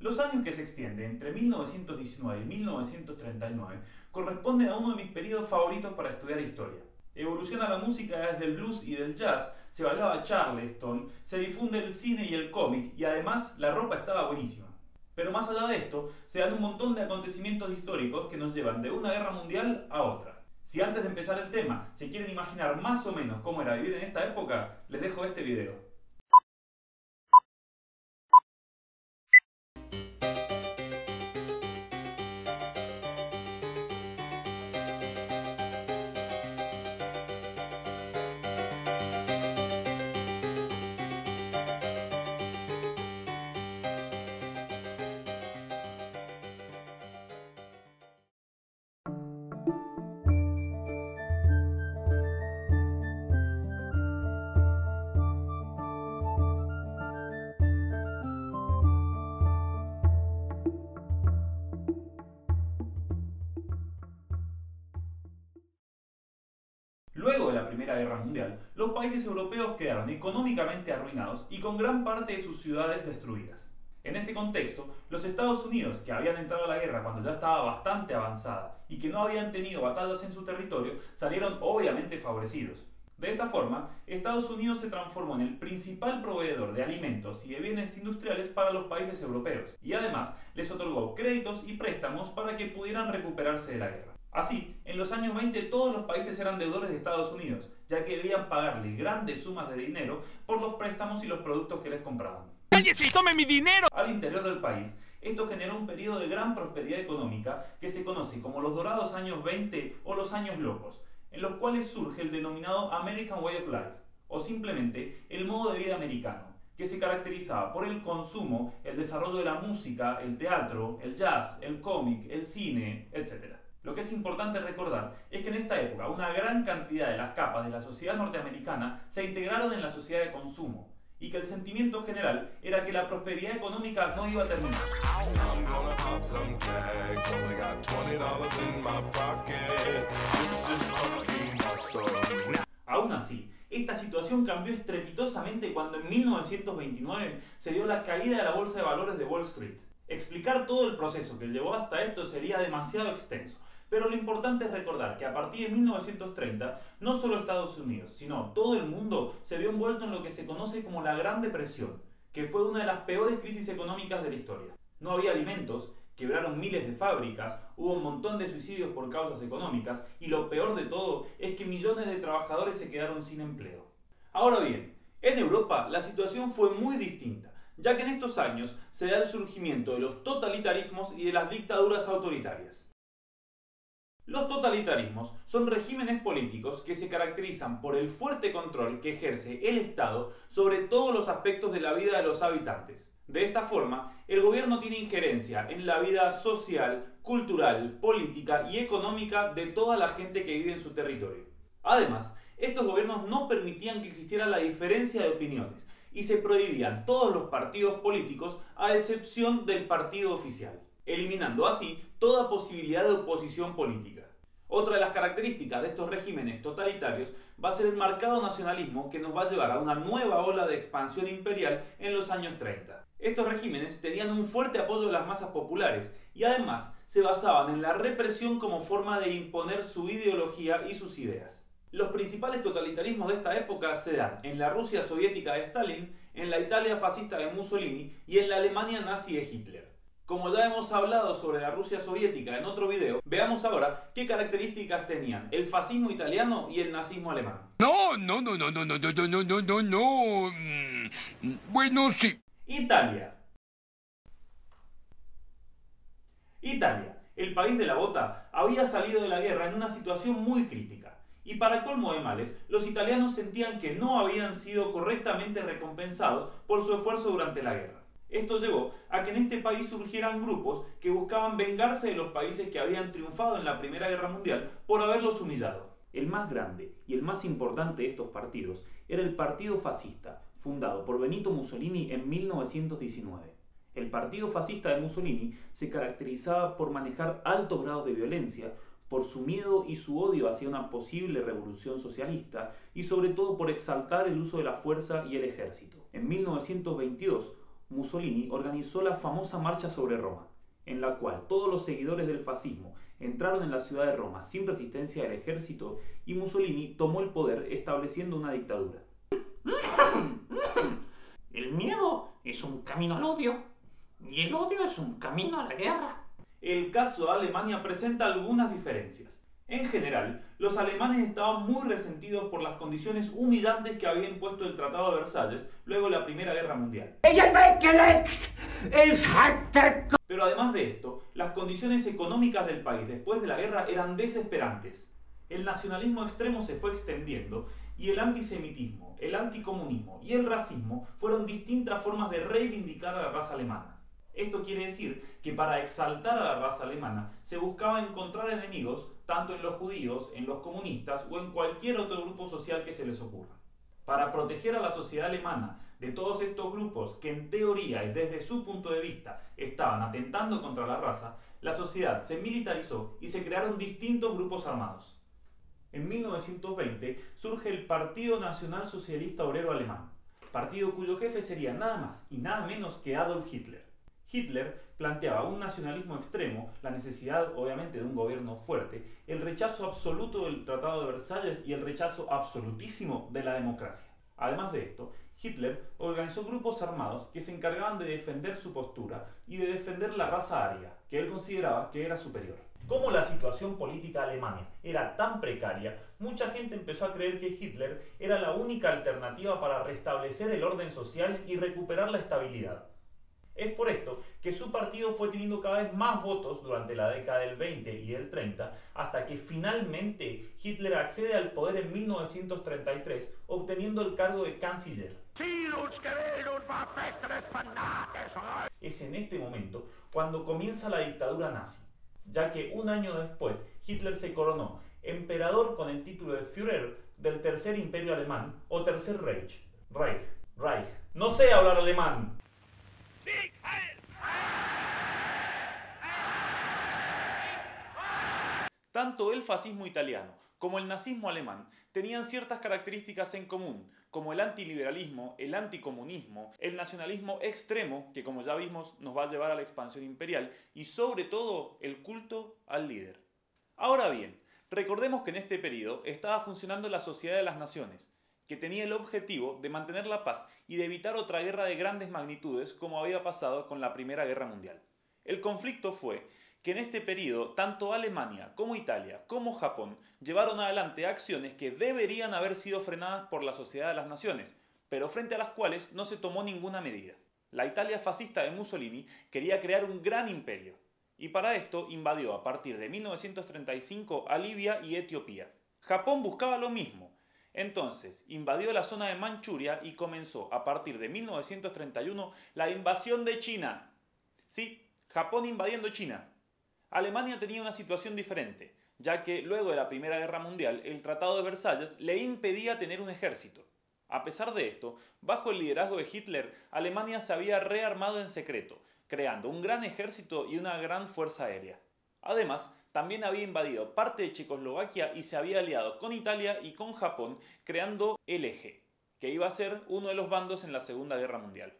Los años que se extienden entre 1919 y 1939 corresponden a uno de mis periodos favoritos para estudiar historia. Evoluciona la música desde el blues y del jazz, se bailaba charleston, se difunde el cine y el cómic y además la ropa estaba buenísima. Pero más allá de esto, se dan un montón de acontecimientos históricos que nos llevan de una guerra mundial a otra. Si antes de empezar el tema se quieren imaginar más o menos cómo era vivir en esta época, les dejo este video. Luego de la Primera Guerra Mundial, los países europeos quedaron económicamente arruinados y con gran parte de sus ciudades destruidas. En este contexto, los Estados Unidos, que habían entrado a la guerra cuando ya estaba bastante avanzada y que no habían tenido batallas en su territorio, salieron obviamente favorecidos. De esta forma, Estados Unidos se transformó en el principal proveedor de alimentos y de bienes industriales para los países europeos, y además les otorgó créditos y préstamos para que pudieran recuperarse de la guerra. Así, en los años 20 todos los países eran deudores de Estados Unidos, ya que debían pagarle grandes sumas de dinero por los préstamos y los productos que les compraban. ¡Cállese y tome mi dinero! Al interior del país, esto generó un periodo de gran prosperidad económica que se conoce como los dorados años 20 o los años locos, en los cuales surge el denominado American Way of Life, o simplemente el modo de vida americano, que se caracterizaba por el consumo, el desarrollo de la música, el teatro, el jazz, el cómic, el cine, etc. Lo que es importante recordar es que en esta época una gran cantidad de las capas de la sociedad norteamericana se integraron en la sociedad de consumo y que el sentimiento general era que la prosperidad económica no iba a terminar. Aún así, esta situación cambió estrepitosamente cuando en 1929 se dio la caída de la bolsa de valores de Wall Street. Explicar todo el proceso que llevó hasta esto sería demasiado extenso, pero lo importante es recordar que a partir de 1930, no solo Estados Unidos, sino todo el mundo se vio envuelto en lo que se conoce como la Gran Depresión, que fue una de las peores crisis económicas de la historia. No había alimentos, quebraron miles de fábricas, hubo un montón de suicidios por causas económicas y lo peor de todo es que millones de trabajadores se quedaron sin empleo. Ahora bien, en Europa la situación fue muy distinta, ya que en estos años se da el surgimiento de los totalitarismos y de las dictaduras autoritarias. Los totalitarismos son regímenes políticos que se caracterizan por el fuerte control que ejerce el Estado sobre todos los aspectos de la vida de los habitantes. De esta forma, el gobierno tiene injerencia en la vida social, cultural, política y económica de toda la gente que vive en su territorio. Además, estos gobiernos no permitían que existiera la diferencia de opiniones y se prohibían todos los partidos políticos a excepción del partido oficial, eliminando así toda posibilidad de oposición política. Otra de las características de estos regímenes totalitarios va a ser el marcado nacionalismo que nos va a llevar a una nueva ola de expansión imperial en los años 30. Estos regímenes tenían un fuerte apoyo de las masas populares y además se basaban en la represión como forma de imponer su ideología y sus ideas. Los principales totalitarismos de esta época se dan en la Rusia soviética de Stalin, en la Italia fascista de Mussolini y en la Alemania nazi de Hitler. Como ya hemos hablado sobre la Rusia soviética en otro video, veamos ahora qué características tenían el fascismo italiano y el nazismo alemán. No. Bueno, sí. Italia, el país de la bota, había salido de la guerra en una situación muy crítica. Y para colmo de males, los italianos sentían que no habían sido correctamente recompensados por su esfuerzo durante la guerra. Esto llevó a que en este país surgieran grupos que buscaban vengarse de los países que habían triunfado en la Primera Guerra Mundial por haberlos humillado. El más grande y el más importante de estos partidos era el Partido Fascista, fundado por Benito Mussolini en 1919. El Partido Fascista de Mussolini se caracterizaba por manejar altos grados de violencia, por su miedo y su odio hacia una posible revolución socialista y sobre todo por exaltar el uso de la fuerza y el ejército. En 1922, Mussolini organizó la famosa Marcha sobre Roma, en la cual todos los seguidores del fascismo entraron en la ciudad de Roma sin resistencia del ejército y Mussolini tomó el poder estableciendo una dictadura. El miedo es un camino al odio y el odio es un camino a la guerra. El caso de Alemania presenta algunas diferencias. En general, los alemanes estaban muy resentidos por las condiciones humillantes que había impuesto el Tratado de Versalles luego de la Primera Guerra Mundial. Pero además de esto, las condiciones económicas del país después de la guerra eran desesperantes. El nacionalismo extremo se fue extendiendo y el antisemitismo, el anticomunismo y el racismo fueron distintas formas de reivindicar a la raza alemana. Esto quiere decir que para exaltar a la raza alemana se buscaba encontrar enemigos tanto en los judíos, en los comunistas o en cualquier otro grupo social que se les ocurra. Para proteger a la sociedad alemana de todos estos grupos que en teoría y desde su punto de vista estaban atentando contra la raza, la sociedad se militarizó y se crearon distintos grupos armados. En 1920 surge el Partido Nacional Socialista Obrero Alemán, partido cuyo jefe sería nada más y nada menos que Adolf Hitler. Hitler planteaba un nacionalismo extremo, la necesidad obviamente de un gobierno fuerte, el rechazo absoluto del Tratado de Versalles y el rechazo absolutísimo de la democracia. Además de esto, Hitler organizó grupos armados que se encargaban de defender su postura y de defender la raza aria, que él consideraba que era superior. Como la situación política alemana era tan precaria, mucha gente empezó a creer que Hitler era la única alternativa para restablecer el orden social y recuperar la estabilidad. Es por esto que su partido fue teniendo cada vez más votos durante la década del 20 y del 30, hasta que finalmente Hitler accede al poder en 1933, obteniendo el cargo de canciller. Es en este momento cuando comienza la dictadura nazi, ya que un año después Hitler se coronó emperador con el título de Führer del Tercer Imperio Alemán o Tercer Reich. Reich. No sé hablar alemán. Tanto el fascismo italiano como el nazismo alemán tenían ciertas características en común, como el antiliberalismo, el anticomunismo, el nacionalismo extremo, que como ya vimos nos va a llevar a la expansión imperial, y sobre todo el culto al líder. Ahora bien, recordemos que en este periodo estaba funcionando la Sociedad de las Naciones, que tenía el objetivo de mantener la paz y de evitar otra guerra de grandes magnitudes como había pasado con la Primera Guerra Mundial. El conflicto fue que en este periodo tanto Alemania como Italia como Japón llevaron adelante acciones que deberían haber sido frenadas por la Sociedad de las Naciones, pero frente a las cuales no se tomó ninguna medida. La Italia fascista de Mussolini quería crear un gran imperio, y para esto invadió a partir de 1935 a Libia y Etiopía. Japón buscaba lo mismo. Entonces, invadió la zona de Manchuria y comenzó a partir de 1931 la invasión de China. Sí, Japón invadiendo China. Alemania tenía una situación diferente, ya que luego de la Primera Guerra Mundial el Tratado de Versalles le impedía tener un ejército. A pesar de esto, bajo el liderazgo de Hitler, Alemania se había rearmado en secreto, creando un gran ejército y una gran fuerza aérea. Además, también había invadido parte de Checoslovaquia y se había aliado con Italia y con Japón, creando el Eje, que iba a ser uno de los bandos en la Segunda Guerra Mundial.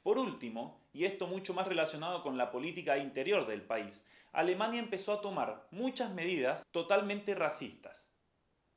Por último, y esto mucho más relacionado con la política interior del país, Alemania empezó a tomar muchas medidas totalmente racistas.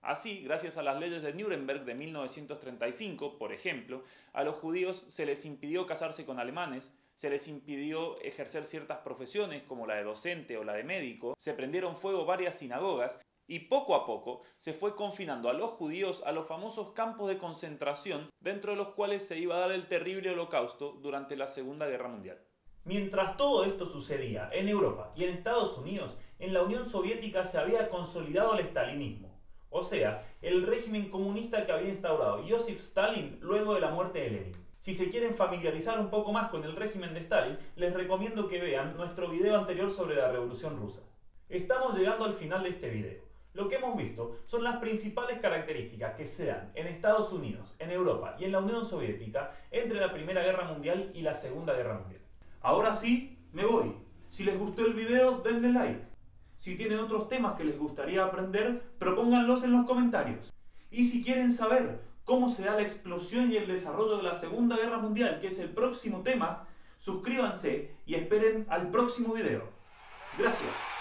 Así, gracias a las leyes de Nuremberg de 1935, por ejemplo, a los judíos se les impidió casarse con alemanes, se les impidió ejercer ciertas profesiones como la de docente o la de médico, se prendieron fuego varias sinagogas y poco a poco se fue confinando a los judíos a los famosos campos de concentración dentro de los cuales se iba a dar el terrible holocausto durante la Segunda Guerra Mundial. Mientras todo esto sucedía en Europa y en Estados Unidos, en la Unión Soviética se había consolidado el estalinismo, o sea, el régimen comunista que había instaurado Joseph Stalin luego de la muerte de Lenin. Si se quieren familiarizar un poco más con el régimen de Stalin, les recomiendo que vean nuestro video anterior sobre la Revolución Rusa. Estamos llegando al final de este video. Lo que hemos visto son las principales características que se dan en Estados Unidos, en Europa y en la Unión Soviética entre la Primera Guerra Mundial y la Segunda Guerra Mundial. Ahora sí, me voy. Si les gustó el video, denle like. Si tienen otros temas que les gustaría aprender, propónganlos en los comentarios. Y si quieren saber cómo se da la explosión y el desarrollo de la Segunda Guerra Mundial, que es el próximo tema, suscríbanse y esperen al próximo video. Gracias.